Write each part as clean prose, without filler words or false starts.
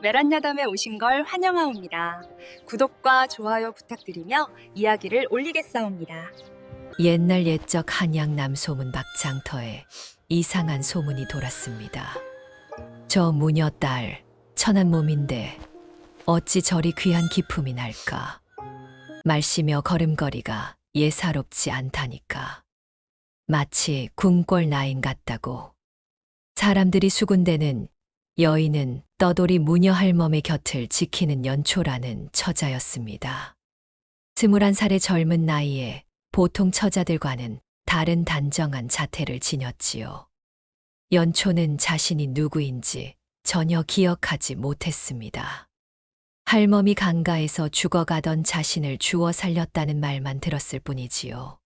메란야담에 오신 걸 환영하옵니다. 구독과 좋아요 부탁드리며 이야기를 올리겠사옵니다. 옛날 옛적 한양 남소문 박장터에 이상한 소문이 돌았습니다. 저 무녀 딸 천한 몸인데 어찌 저리 귀한 기품이 날까. 말씨며 걸음걸이가 예사롭지 않다니까. 마치 궁궐 나인 같다고. 사람들이 수군대는 여인은 떠돌이 무녀 할멈의 곁을 지키는 연초라는 처자였습니다. 21살의 젊은 나이에 보통 처자들과는 다른 단정한 자태를 지녔지요. 연초는 자신이 누구인지 전혀 기억하지 못했습니다. 할멈이 강가에서 죽어가던 자신을 주워 살렸다는 말만 들었을 뿐이지요.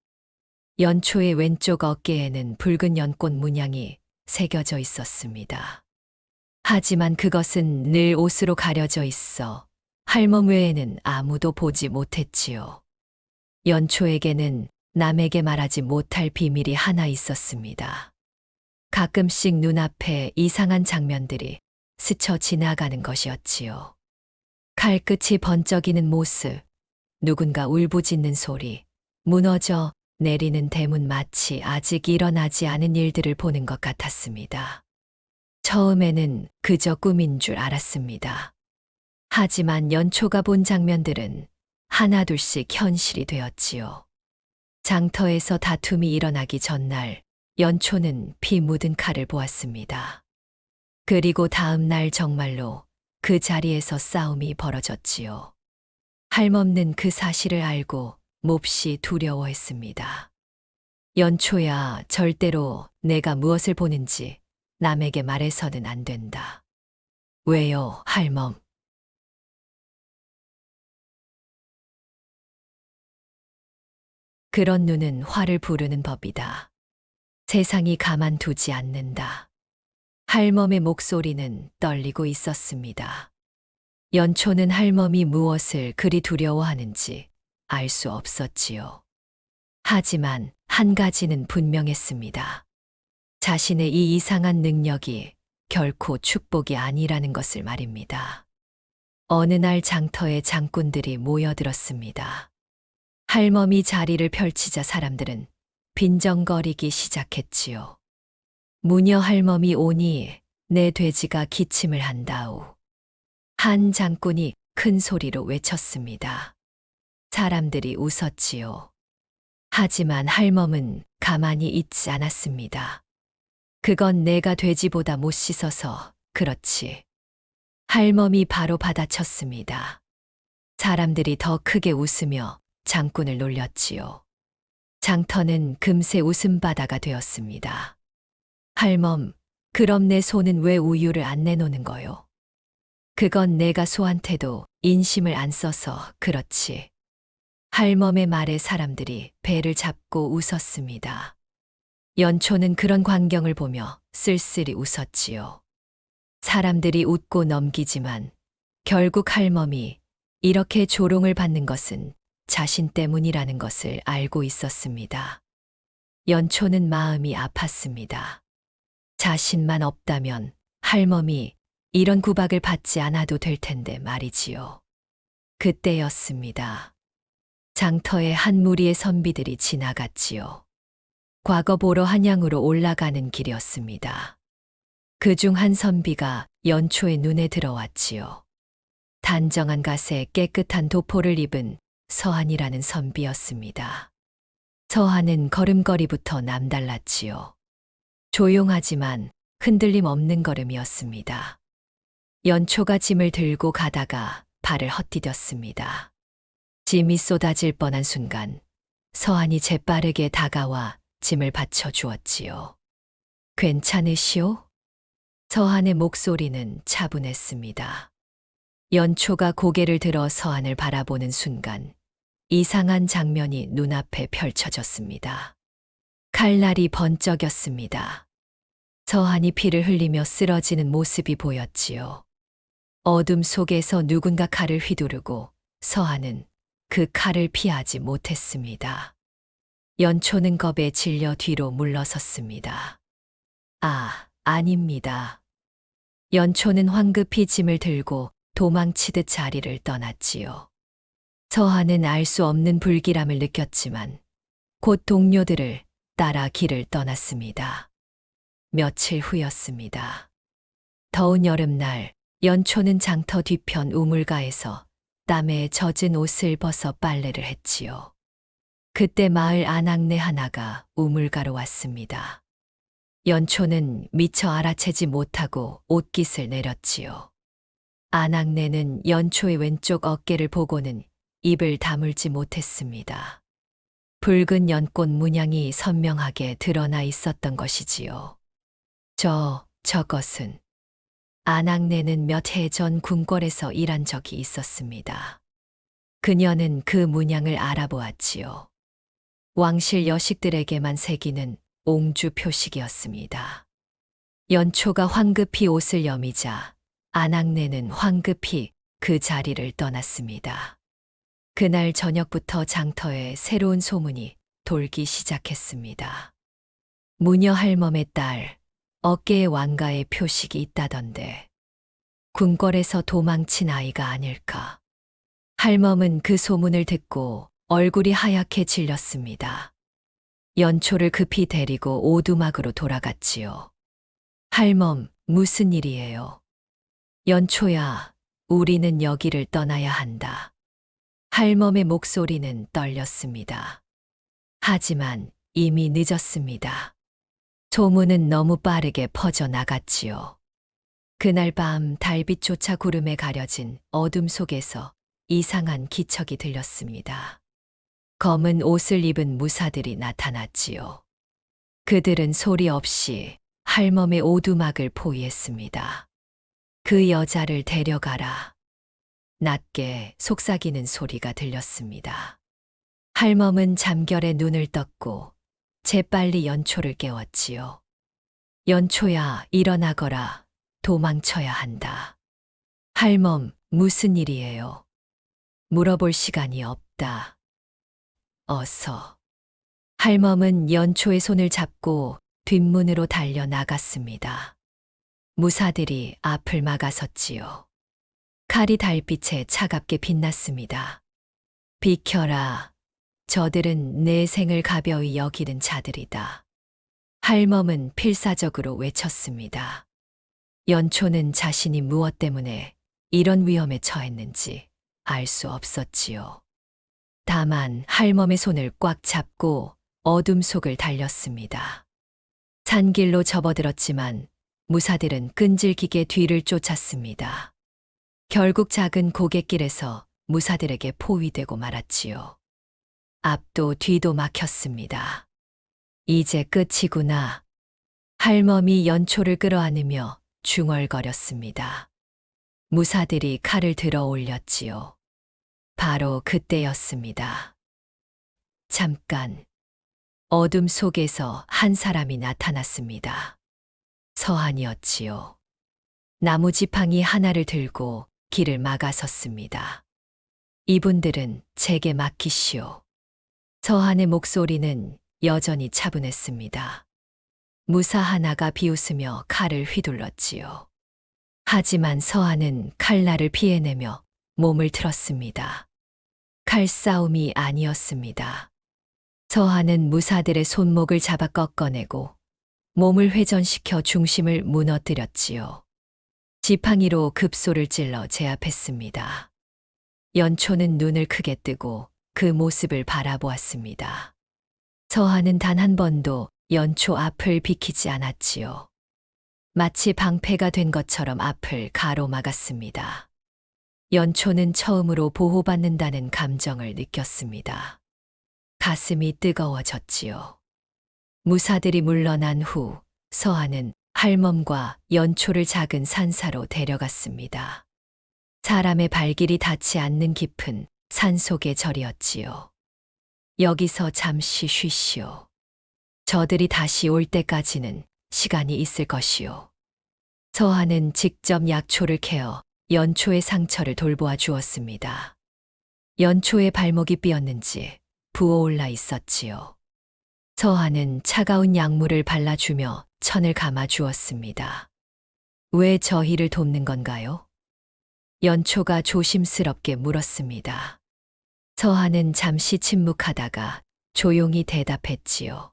연초의 왼쪽 어깨에는 붉은 연꽃 문양이 새겨져 있었습니다. 하지만 그것은 늘 옷으로 가려져 있어 할멈 외에는 아무도 보지 못했지요. 연초에게는 남에게 말하지 못할 비밀이 하나 있었습니다. 가끔씩 눈앞에 이상한 장면들이 스쳐 지나가는 것이었지요. 칼끝이 번쩍이는 모습, 누군가 울부짖는 소리, 무너져 내리는 대문, 마치 아직 일어나지 않은 일들을 보는 것 같았습니다. 처음에는 그저 꿈인 줄 알았습니다. 하지만 연초가 본 장면들은 하나둘씩 현실이 되었지요. 장터에서 다툼이 일어나기 전날 연초는 피 묻은 칼을 보았습니다. 그리고 다음 날 정말로 그 자리에서 싸움이 벌어졌지요. 할멈는 그 사실을 알고 몹시 두려워했습니다. 연초야, 절대로 내가 무엇을 보는지 남에게 말해서는 안 된다. 왜요, 할멈? 그런 눈은 화를 부르는 법이다. 세상이 가만두지 않는다. 할멈의 목소리는 떨리고 있었습니다. 연초는 할멈이 무엇을 그리 두려워하는지 알 수 없었지요. 하지만 한 가지는 분명했습니다. 자신의 이 이상한 능력이 결코 축복이 아니라는 것을 말입니다. 어느 날 장터에 장꾼들이 모여들었습니다. 할멈이 자리를 펼치자 사람들은 빈정거리기 시작했지요. 무녀 할멈이 오니 내 돼지가 기침을 한다우. 한 장꾼이 큰 소리로 외쳤습니다. 사람들이 웃었지요. 하지만 할멈은 가만히 있지 않았습니다. 그건 내가 돼지보다 못 씻어서 그렇지. 할멈이 바로 받아쳤습니다. 사람들이 더 크게 웃으며 장꾼을 놀렸지요. 장터는 금세 웃음바다가 되었습니다. 할멈, 그럼 내 소는 왜 우유를 안 내놓는 거요? 그건 내가 소한테도 인심을 안 써서 그렇지. 할멈의 말에 사람들이 배를 잡고 웃었습니다. 연초는 그런 광경을 보며 쓸쓸히 웃었지요. 사람들이 웃고 넘기지만 결국 할멈이 이렇게 조롱을 받는 것은 자신 때문이라는 것을 알고 있었습니다. 연초는 마음이 아팠습니다. 자신만 없다면 할멈이 이런 구박을 받지 않아도 될 텐데 말이지요. 그때였습니다. 장터에 한 무리의 선비들이 지나갔지요. 과거 보러 한양으로 올라가는 길이었습니다. 그중 한 선비가 연초의 눈에 들어왔지요. 단정한 갓에 깨끗한 도포를 입은 서한이라는 선비였습니다. 서한은 걸음걸이부터 남달랐지요. 조용하지만 흔들림 없는 걸음이었습니다. 연초가 짐을 들고 가다가 발을 헛디뎠습니다. 짐이 쏟아질 뻔한 순간 서한이 재빠르게 다가와 짐을 받쳐주었지요. 괜찮으시오? 서한의 목소리는 차분했습니다. 연초가 고개를 들어 서한을 바라보는 순간 이상한 장면이 눈앞에 펼쳐졌습니다. 칼날이 번쩍였습니다. 서한이 피를 흘리며 쓰러지는 모습이 보였지요. 어둠 속에서 누군가 칼을 휘두르고 서한은 그 칼을 피하지 못했습니다. 연초는 겁에 질려 뒤로 물러섰습니다. 아, 아닙니다. 연초는 황급히 짐을 들고 도망치듯 자리를 떠났지요. 서한은 알 수 없는 불길함을 느꼈지만 곧 동료들을 따라 길을 떠났습니다. 며칠 후였습니다. 더운 여름날 연초는 장터 뒤편 우물가에서 땀에 젖은 옷을 벗어 빨래를 했지요. 그때 마을 아낙네 하나가 우물가로 왔습니다. 연초는 미처 알아채지 못하고 옷깃을 내렸지요. 아낙네는 연초의 왼쪽 어깨를 보고는 입을 다물지 못했습니다. 붉은 연꽃 문양이 선명하게 드러나 있었던 것이지요. 저것은 아낙네는 몇 해 전 궁궐에서 일한 적이 있었습니다. 그녀는 그 문양을 알아보았지요. 왕실 여식들에게만 새기는 옹주 표식이었습니다. 연초가 황급히 옷을 여미자 아낙네는 황급히 그 자리를 떠났습니다. 그날 저녁부터 장터에 새로운 소문이 돌기 시작했습니다. 무녀 할멈의 딸, 어깨에 왕가의 표식이 있다던데 궁궐에서 도망친 아이가 아닐까. 할멈은 그 소문을 듣고 얼굴이 하얗게 질렸습니다. 연초를 급히 데리고 오두막으로 돌아갔지요. 할멈, 무슨 일이에요? 연초야, 우리는 여기를 떠나야 한다. 할멈의 목소리는 떨렸습니다. 하지만 이미 늦었습니다. 소문은 너무 빠르게 퍼져나갔지요. 그날 밤 달빛조차 구름에 가려진 어둠 속에서 이상한 기척이 들렸습니다. 검은 옷을 입은 무사들이 나타났지요. 그들은 소리 없이 할멈의 오두막을 포위했습니다. 그 여자를 데려가라. 낮게 속삭이는 소리가 들렸습니다. 할멈은 잠결에 눈을 떴고 재빨리 연초를 깨웠지요. 연초야, 일어나거라. 도망쳐야 한다. 할멈, 무슨 일이에요? 물어볼 시간이 없다. 어서. 할멈은 연초의 손을 잡고 뒷문으로 달려 나갔습니다. 무사들이 앞을 막아섰지요. 칼이 달빛에 차갑게 빛났습니다. 비켜라. 저들은 내 생을 가벼이 여기는 자들이다. 할멈은 필사적으로 외쳤습니다. 연초는 자신이 무엇 때문에 이런 위험에 처했는지 알 수 없었지요. 다만 할멈의 손을 꽉 잡고 어둠 속을 달렸습니다. 산길로 접어들었지만 무사들은 끈질기게 뒤를 쫓았습니다. 결국 작은 고갯길에서 무사들에게 포위되고 말았지요. 앞도 뒤도 막혔습니다. 이제 끝이구나. 할멈이 연초를 끌어안으며 중얼거렸습니다. 무사들이 칼을 들어 올렸지요. 바로 그때였습니다. 잠깐. 어둠 속에서 한 사람이 나타났습니다. 서한이었지요. 나무 지팡이 하나를 들고 길을 막아섰습니다. 이분들은 제게 맡기시오. 서한의 목소리는 여전히 차분했습니다. 무사 하나가 비웃으며 칼을 휘둘렀지요. 하지만 서한은 칼날을 피해내며 몸을 틀었습니다. 칼싸움이 아니었습니다. 서한은 무사들의 손목을 잡아 꺾어내고 몸을 회전시켜 중심을 무너뜨렸지요. 지팡이로 급소를 찔러 제압했습니다. 연초는 눈을 크게 뜨고 그 모습을 바라보았습니다. 서한은 단 한 번도 연초 앞을 비키지 않았지요. 마치 방패가 된 것처럼 앞을 가로막았습니다. 연초는 처음으로 보호받는다는 감정을 느꼈습니다. 가슴이 뜨거워졌지요. 무사들이 물러난 후 서한은 할멈과 연초를 작은 산사로 데려갔습니다. 사람의 발길이 닿지 않는 깊은 산속의 절이었지요. 여기서 잠시 쉬시오. 저들이 다시 올 때까지는 시간이 있을 것이오. 서한은 직접 약초를 캐어 연초의 상처를 돌보아 주었습니다. 연초의 발목이 삐었는지 부어올라 있었지요. 서한은 차가운 약물을 발라주며 천을 감아 주었습니다. 왜 저희를 돕는 건가요? 연초가 조심스럽게 물었습니다. 서한은 잠시 침묵하다가 조용히 대답했지요.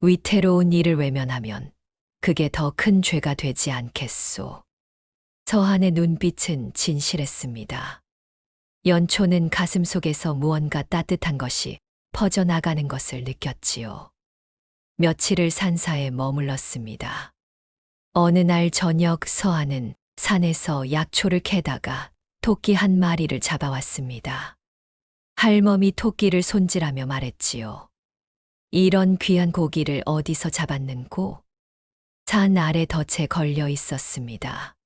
위태로운 일을 외면하면 그게 더 큰 죄가 되지 않겠소. 서한의 눈빛은 진실했습니다. 연초는 가슴 속에서 무언가 따뜻한 것이 퍼져나가는 것을 느꼈지요. 며칠을 산사에 머물렀습니다. 어느 날 저녁 서한은 산에서 약초를 캐다가 토끼 한 마리를 잡아왔습니다. 할멈이 토끼를 손질하며 말했지요. 이런 귀한 고기를 어디서 잡았는고? 산 아래 덫에 걸려 있었습니다.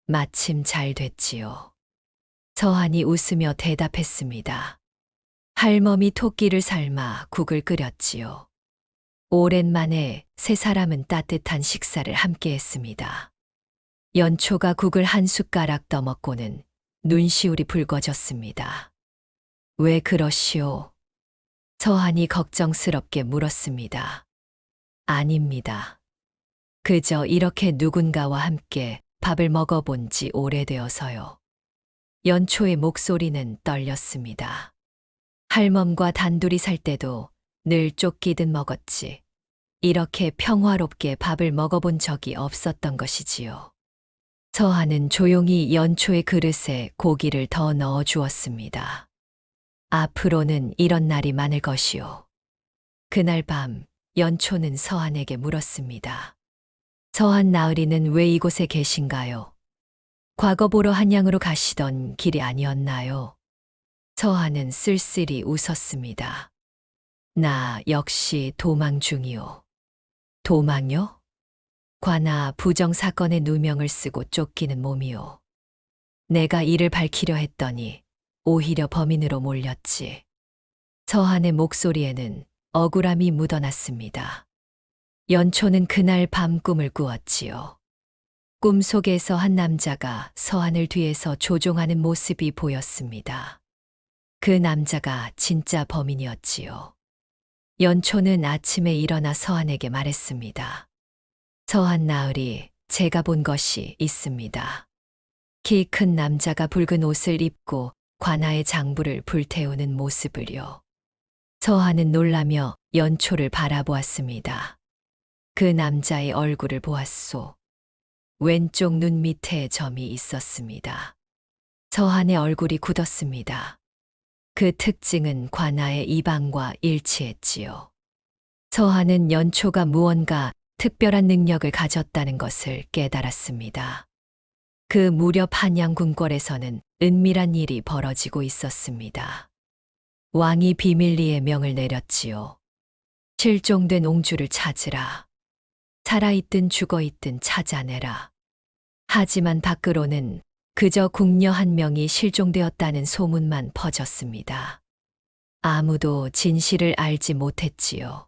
마침 잘 됐지요. 서한이 웃으며 대답했습니다. 할멈이 토끼를 삶아 국을 끓였지요. 오랜만에 세 사람은 따뜻한 식사를 함께 했습니다. 연초가 국을 한 숟가락 떠먹고는 눈시울이 붉어졌습니다. 왜 그러시오? 서한이 걱정스럽게 물었습니다. 아닙니다. 그저 이렇게 누군가와 함께 밥을 먹어본 지 오래되어서요. 연초의 목소리는 떨렸습니다. 할멈과 단둘이 살 때도 늘 쫓기듯 먹었지. 이렇게 평화롭게 밥을 먹어본 적이 없었던 것이지요. 서한은 조용히 연초의 그릇에 고기를 더 넣어 주었습니다. 앞으로는 이런 날이 많을 것이오. 그날 밤 연초는 서한에게 물었습니다. 서한 나으리는 왜 이곳에 계신가요? 과거 보러 한양으로 가시던 길이 아니었나요? 서한은 쓸쓸히 웃었습니다. 나 역시 도망 중이오. 도망요? 관아 부정 사건에 누명을 쓰고 쫓기는 몸이오. 내가 이를 밝히려 했더니 오히려 범인으로 몰렸지. 서한의 목소리에는 억울함이 묻어났습니다. 연초는 그날 밤 꿈을 꾸었지요. 꿈속에서 한 남자가 서한을 뒤에서 조종하는 모습이 보였습니다. 그 남자가 진짜 범인이었지요. 연초는 아침에 일어나 서한에게 말했습니다. 서한 나으리, 제가 본 것이 있습니다. 키 큰 남자가 붉은 옷을 입고 관아의 장부를 불태우는 모습을요. 서한은 놀라며 연초를 바라보았습니다. 그 남자의 얼굴을 보았소. 왼쪽 눈 밑에 점이 있었습니다. 서한의 얼굴이 굳었습니다. 그 특징은 관아의 이방과 일치했지요. 서한은 연초가 무언가 특별한 능력을 가졌다는 것을 깨달았습니다. 그 무렵 한양 궁궐에서는 은밀한 일이 벌어지고 있었습니다. 왕이 비밀리에 명을 내렸지요. 실종된 옹주를 찾으라. 살아있든 죽어있든 찾아내라. 하지만 밖으로는 그저 궁녀 한 명이 실종되었다는 소문만 퍼졌습니다. 아무도 진실을 알지 못했지요.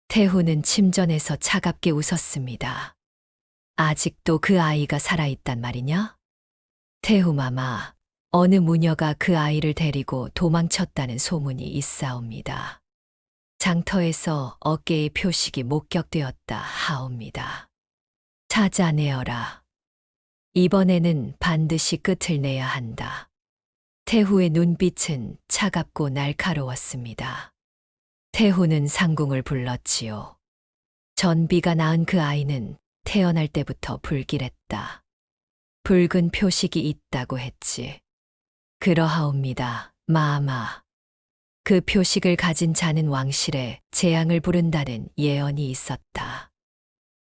태후는 침전에서 차갑게 웃었습니다. 아직도 그 아이가 살아있단 말이냐? 태후마마, 어느 무녀가 그 아이를 데리고 도망쳤다는 소문이 있사옵니다. 장터에서 어깨의 표식이 목격되었다 하옵니다. 찾아내어라. 이번에는 반드시 끝을 내야 한다. 태후의 눈빛은 차갑고 날카로웠습니다. 태후는 상궁을 불렀지요. 전비가 낳은 그 아이는 태어날 때부터 불길했다. 붉은 표식이 있다고 했지. 그러하옵니다, 마마. 그 표식을 가진 자는 왕실에 재앙을 부른다는 예언이 있었다.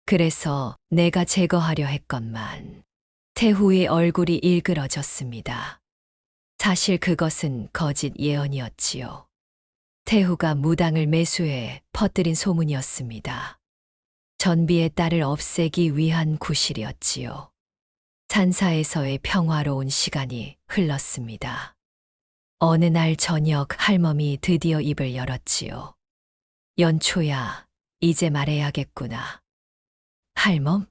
그래서 내가 제거하려 했건만. 태후의 얼굴이 일그러졌습니다. 사실 그것은 거짓 예언이었지요. 태후가 무당을 매수해 퍼뜨린 소문이었습니다. 전비의 딸을 없애기 위한 구실이었지요. 산사에서의 평화로운 시간이 흘렀습니다. 어느 날 저녁 할멈이 드디어 입을 열었지요. 연초야, 이제 말해야겠구나. 할멈?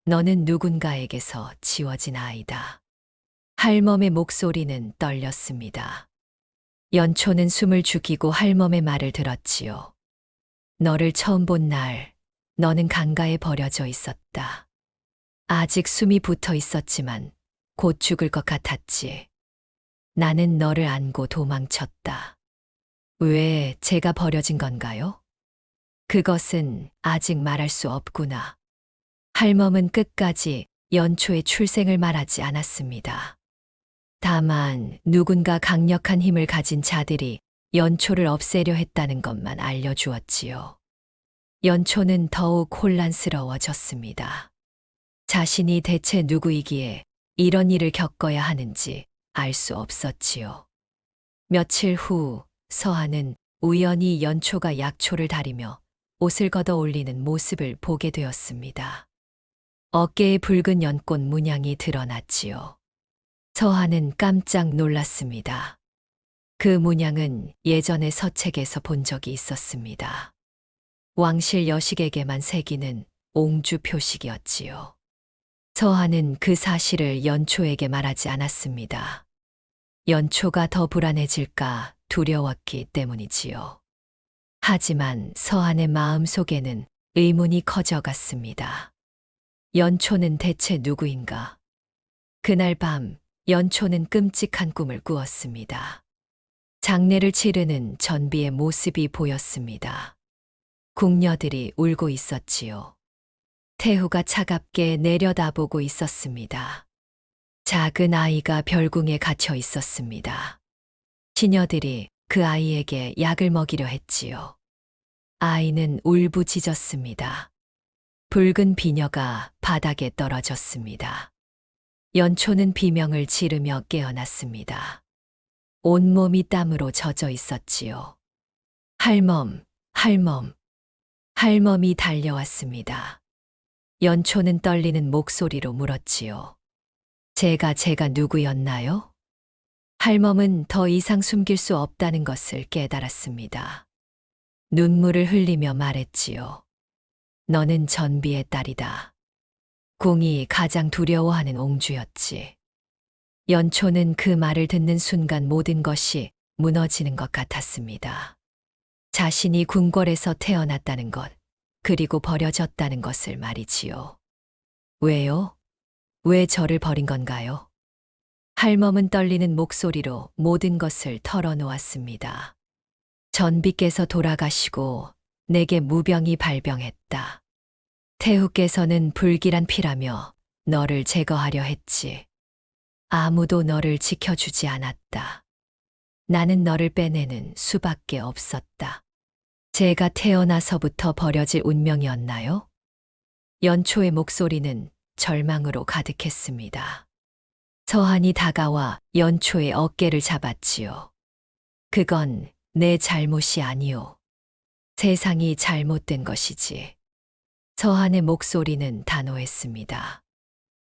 너는 누군가에게서 지워진 아이다. 할멈의 목소리는 떨렸습니다. 연초는 숨을 죽이고 할멈의 말을 들었지요. 너를 처음 본 날, 너는 강가에 버려져 있었다. 아직 숨이 붙어 있었지만 곧 죽을 것 같았지. 나는 너를 안고 도망쳤다. 왜 제가 버려진 건가요? 그것은 아직 말할 수 없구나. 할멈은 끝까지 연초의 출생을 말하지 않았습니다. 다만 누군가 강력한 힘을 가진 자들이 연초를 없애려 했다는 것만 알려주었지요. 연초는 더욱 혼란스러워졌습니다. 자신이 대체 누구이기에 이런 일을 겪어야 하는지 알 수 없었지요. 며칠 후 서한은 우연히 연초가 약초를 다리며 옷을 걷어 올리는 모습을 보게 되었습니다. 어깨에 붉은 연꽃 문양이 드러났지요. 서한은 깜짝 놀랐습니다. 그 문양은 예전에 서책에서 본 적이 있었습니다. 왕실 여식에게만 새기는 옹주 표식이었지요. 서한은 그 사실을 연초에게 말하지 않았습니다. 연초가 더 불안해질까 두려웠기 때문이지요. 하지만 서한의 마음 속에는 의문이 커져갔습니다. 연초는 대체 누구인가? 그날 밤 연초는 끔찍한 꿈을 꾸었습니다. 장례를 치르는 전비의 모습이 보였습니다. 궁녀들이 울고 있었지요. 태후가 차갑게 내려다보고 있었습니다. 작은 아이가 별궁에 갇혀 있었습니다. 시녀들이 그 아이에게 약을 먹이려 했지요. 아이는 울부짖었습니다. 붉은 비녀가 바닥에 떨어졌습니다. 연초는 비명을 지르며 깨어났습니다. 온몸이 땀으로 젖어 있었지요. 할멈, 할멈. 할멈이 달려왔습니다. 연초는 떨리는 목소리로 물었지요. 제가 누구였나요? 할멈은 더 이상 숨길 수 없다는 것을 깨달았습니다. 눈물을 흘리며 말했지요. 너는 전비의 딸이다. 궁이 가장 두려워하는 옹주였지. 연초는 그 말을 듣는 순간 모든 것이 무너지는 것 같았습니다. 자신이 궁궐에서 태어났다는 것, 그리고 버려졌다는 것을 말이지요. 왜요? 왜 저를 버린 건가요? 할멈은 떨리는 목소리로 모든 것을 털어놓았습니다. 전비께서 돌아가시고 내게 무병이 발병했다. 태후께서는 불길한 피라며 너를 제거하려 했지. 아무도 너를 지켜주지 않았다. 나는 너를 빼내는 수밖에 없었다. 제가 태어나서부터 버려질 운명이었나요? 연초의 목소리는 절망으로 가득했습니다. 서한이 다가와 연초의 어깨를 잡았지요. 그건 내 잘못이 아니오. 세상이 잘못된 것이지. 서한의 목소리는 단호했습니다.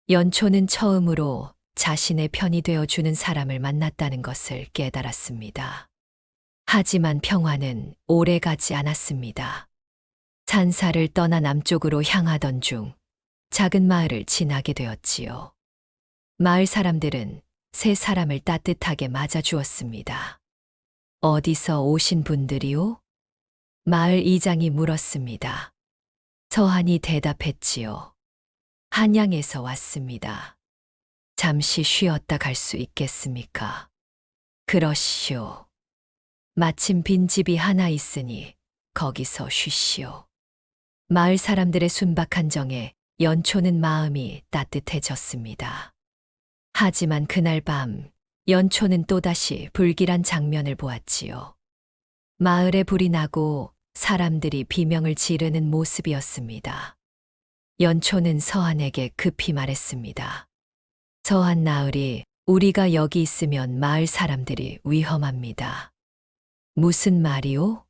연초는 처음으로 자신의 편이 되어주는 사람을 만났다는 것을 깨달았습니다. 하지만 평화는 오래 가지 않았습니다. 산사를 떠나 남쪽으로 향하던 중 작은 마을을 지나게 되었지요. 마을 사람들은 세 사람을 따뜻하게 맞아주었습니다. 어디서 오신 분들이요? 마을 이장이 물었습니다. 서한이 대답했지요. 한양에서 왔습니다. 잠시 쉬었다 갈 수 있겠습니까? 그러시오. 마침 빈집이 하나 있으니 거기서 쉬시오. 마을 사람들의 순박한 정에 연초는 마음이 따뜻해졌습니다. 하지만 그날 밤 연초는 또다시 불길한 장면을 보았지요. 마을에 불이 나고 사람들이 비명을 지르는 모습이었습니다. 연초는 서한에게 급히 말했습니다. 서한 나으리, 우리가 여기 있으면 마을 사람들이 위험합니다. 무슨 말이오?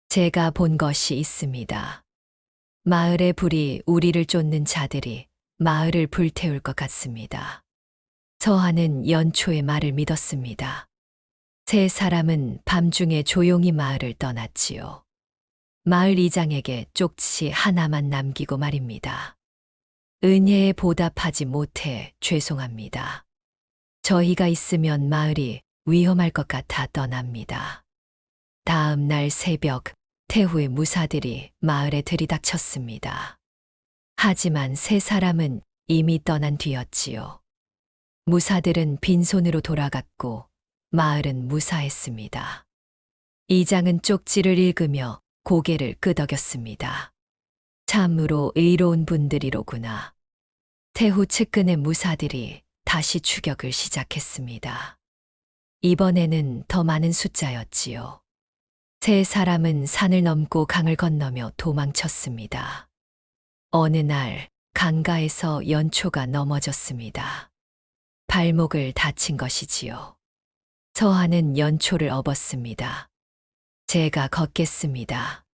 제가 본 것이 있습니다. 마을의 불이 우리를 쫓는 자들이 마을을 불태울 것 같습니다. 서한은 연초의 말을 믿었습니다. 세 사람은 밤중에 조용히 마을을 떠났지요. 마을 이장에게 쪽지 하나만 남기고 말입니다. 은혜에 보답하지 못해 죄송합니다. 저희가 있으면 마을이 위험할 것 같아 떠납니다. 다음 날 새벽 태후의 무사들이 마을에 들이닥쳤습니다. 하지만 세 사람은 이미 떠난 뒤였지요. 무사들은 빈손으로 돌아갔고 마을은 무사했습니다. 이장은 쪽지를 읽으며 고개를 끄덕였습니다. 참으로 의로운 분들이로구나. 태후 측근의 무사들이 다시 추격을 시작했습니다. 이번에는 더 많은 숫자였지요. 세 사람은 산을 넘고 강을 건너며 도망쳤습니다. 어느 날 강가에서 연초가 넘어졌습니다. 발목을 다친 것이지요. 서한은 연초를 업었습니다. 제가 걷겠습니다.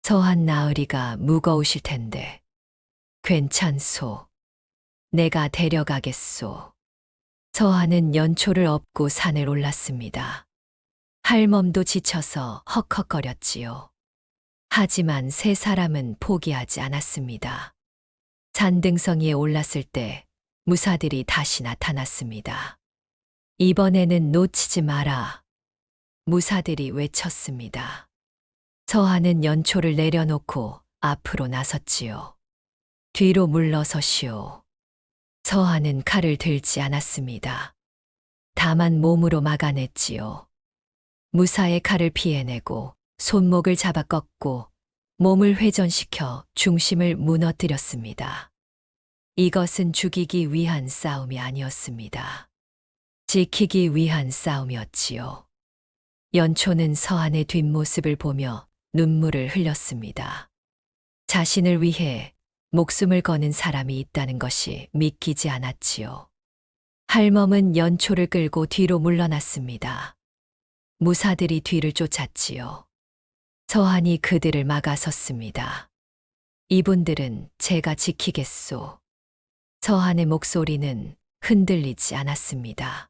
서한 나으리가 무거우실 텐데. 괜찮소. 내가 데려가겠소. 서한은 연초를 업고 산을 올랐습니다. 할멈도 지쳐서 헉헉거렸지요. 하지만 세 사람은 포기하지 않았습니다. 산등성이에 올랐을 때 무사들이 다시 나타났습니다. 이번에는 놓치지 마라. 무사들이 외쳤습니다. 서한은 연초를 내려놓고 앞으로 나섰지요. 뒤로 물러서시오. 서한은 칼을 들지 않았습니다. 다만 몸으로 막아냈지요. 무사의 칼을 피해내고 손목을 잡아 꺾고 몸을 회전시켜 중심을 무너뜨렸습니다. 이것은 죽이기 위한 싸움이 아니었습니다. 지키기 위한 싸움이었지요. 연초는 서한의 뒷모습을 보며 눈물을 흘렸습니다. 자신을 위해 목숨을 거는 사람이 있다는 것이 믿기지 않았지요. 할멈은 연초를 끌고 뒤로 물러났습니다. 무사들이 뒤를 쫓았지요. 서한이 그들을 막아섰습니다. 이분들은 제가 지키겠소. 서한의 목소리는 흔들리지 않았습니다.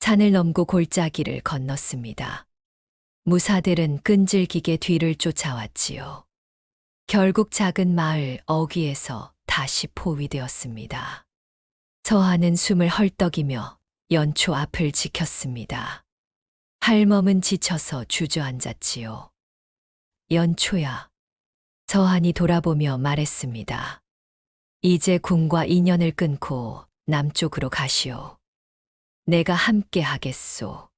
산을 넘고 골짜기를 건넜습니다. 무사들은 끈질기게 뒤를 쫓아왔지요. 결국 작은 마을 어귀에서 다시 포위되었습니다. 서한은 숨을 헐떡이며 연초 앞을 지켰습니다. 할멈은 지쳐서 주저앉았지요. 연초야. 서한이 돌아보며 말했습니다. 이제 궁과 인연을 끊고 남쪽으로 가시오. 내가 함께 하겠소.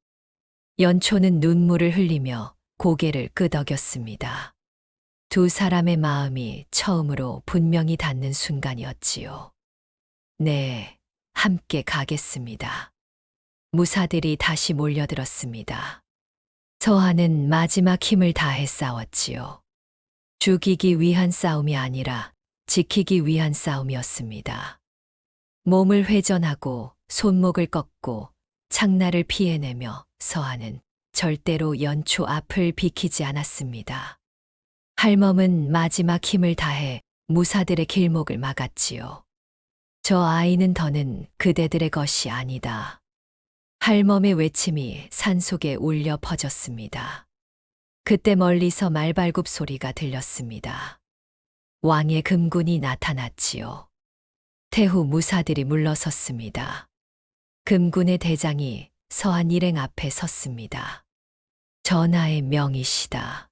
연초는 눈물을 흘리며 고개를 끄덕였습니다. 두 사람의 마음이 처음으로 분명히 닿는 순간이었지요. 네, 함께 가겠습니다. 무사들이 다시 몰려들었습니다. 서한은 마지막 힘을 다해 싸웠지요. 죽이기 위한 싸움이 아니라 지키기 위한 싸움이었습니다. 몸을 회전하고 손목을 꺾고 창날을 피해내며 서한은 절대로 연초 앞을 비키지 않았습니다. 할멈은 마지막 힘을 다해 무사들의 길목을 막았지요. 저 아이는 더는 그대들의 것이 아니다. 할멈의 외침이 산속에 울려 퍼졌습니다. 그때 멀리서 말발굽 소리가 들렸습니다. 왕의 금군이 나타났지요. 태후 무사들이 물러섰습니다. 금군의 대장이 서한 일행 앞에 섰습니다. 전하의 명이시다.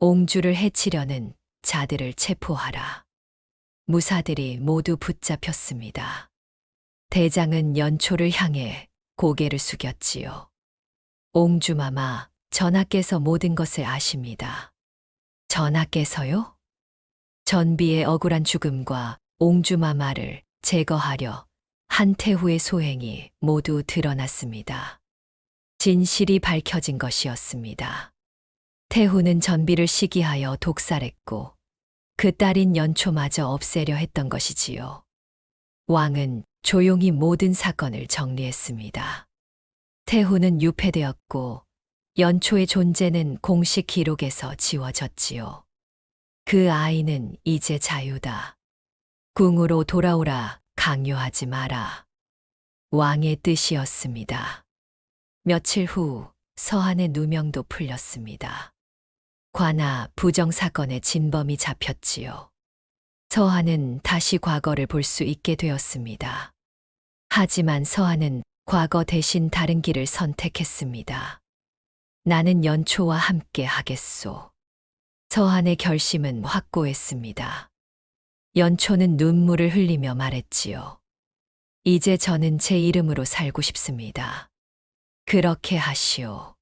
옹주를 해치려는 자들을 체포하라. 무사들이 모두 붙잡혔습니다. 대장은 연초를 향해 고개를 숙였지요. 옹주마마, 전하께서 모든 것을 아십니다. 전하께서요? 전비의 억울한 죽음과 옹주마마를 제거하려 한태후의 소행이 모두 드러났습니다. 진실이 밝혀진 것이었습니다. 태후는 전비를 시기하여 독살했고 그 딸인 연초마저 없애려 했던 것이지요. 왕은 조용히 모든 사건을 정리했습니다. 태후는 유폐되었고 연초의 존재는 공식 기록에서 지워졌지요. 그 아이는 이제 자유다. 궁으로 돌아오라 강요하지 마라. 왕의 뜻이었습니다. 며칠 후 서한의 누명도 풀렸습니다. 관아 부정사건의 진범이 잡혔지요. 서한은 다시 과거를 볼 수 있게 되었습니다. 하지만 서한은 과거 대신 다른 길을 선택했습니다. 나는 연초와 함께 하겠소. 서한의 결심은 확고했습니다. 연초는 눈물을 흘리며 말했지요. 이제 저는 제 이름으로 살고 싶습니다. 그렇게 하시오.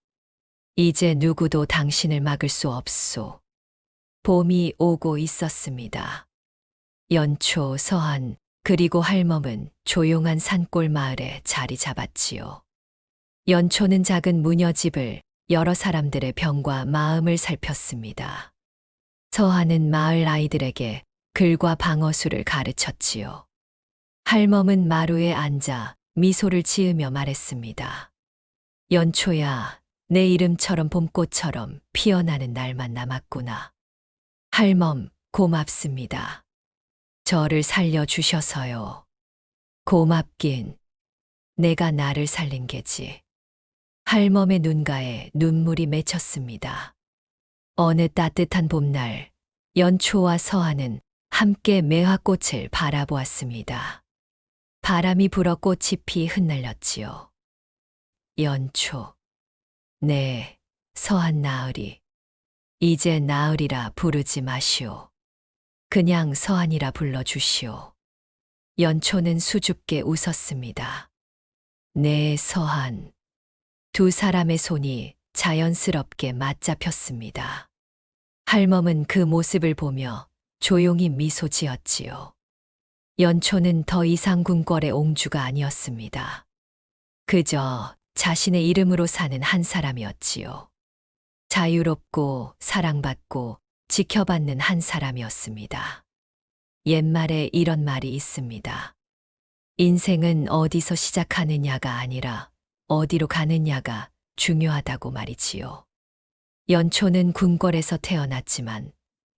이제 누구도 당신을 막을 수 없소. 봄이 오고 있었습니다. 연초, 서한, 그리고 할멈은 조용한 산골 마을에 자리 잡았지요. 연초는 작은 무녀집을 여러 사람들의 병과 마음을 살폈습니다. 서한은 마을 아이들에게 글과 방어수를 가르쳤지요. 할멈은 마루에 앉아 미소를 지으며 말했습니다. 연초야, 내 이름처럼 봄꽃처럼 피어나는 날만 남았구나. 할멈, 고맙습니다. 저를 살려주셔서요. 고맙긴. 내가 나를 살린 게지. 할멈의 눈가에 눈물이 맺혔습니다. 어느 따뜻한 봄날, 연초와 서한은 함께 매화꽃을 바라보았습니다. 바람이 불어 꽃이 피 흩날렸지요. 연초. 네, 서한 나으리. 이제 나으리라 부르지 마시오. 그냥 서한이라 불러주시오. 연초는 수줍게 웃었습니다. 네, 서한. 두 사람의 손이 자연스럽게 맞잡혔습니다. 할멈은 그 모습을 보며 조용히 미소 지었지요. 연초는 더 이상 궁궐의 옹주가 아니었습니다. 그저 자신의 이름으로 사는 한 사람이었지요. 자유롭고 사랑받고 지켜받는 한 사람이었습니다. 옛말에 이런 말이 있습니다. 인생은 어디서 시작하느냐가 아니라 어디로 가느냐가 중요하다고 말이지요. 연초는 궁궐에서 태어났지만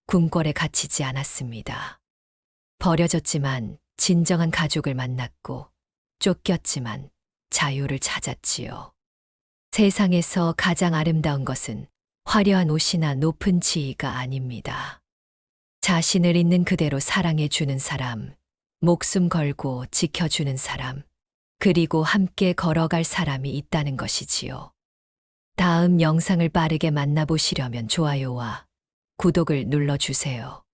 궁궐에 갇히지 않았습니다. 버려졌지만 진정한 가족을 만났고 쫓겼지만 자유를 찾았지요. 세상에서 가장 아름다운 것은 화려한 옷이나 높은 지위가 아닙니다. 자신을 있는 그대로 사랑해 주는 사람, 목숨 걸고 지켜주는 사람, 그리고 함께 걸어갈 사람이 있다는 것이지요. 다음 영상을 빠르게 만나보시려면 좋아요와 구독을 눌러주세요.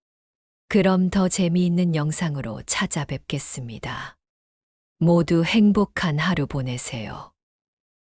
그럼 더 재미있는 영상으로 찾아뵙겠습니다. 모두 행복한 하루 보내세요.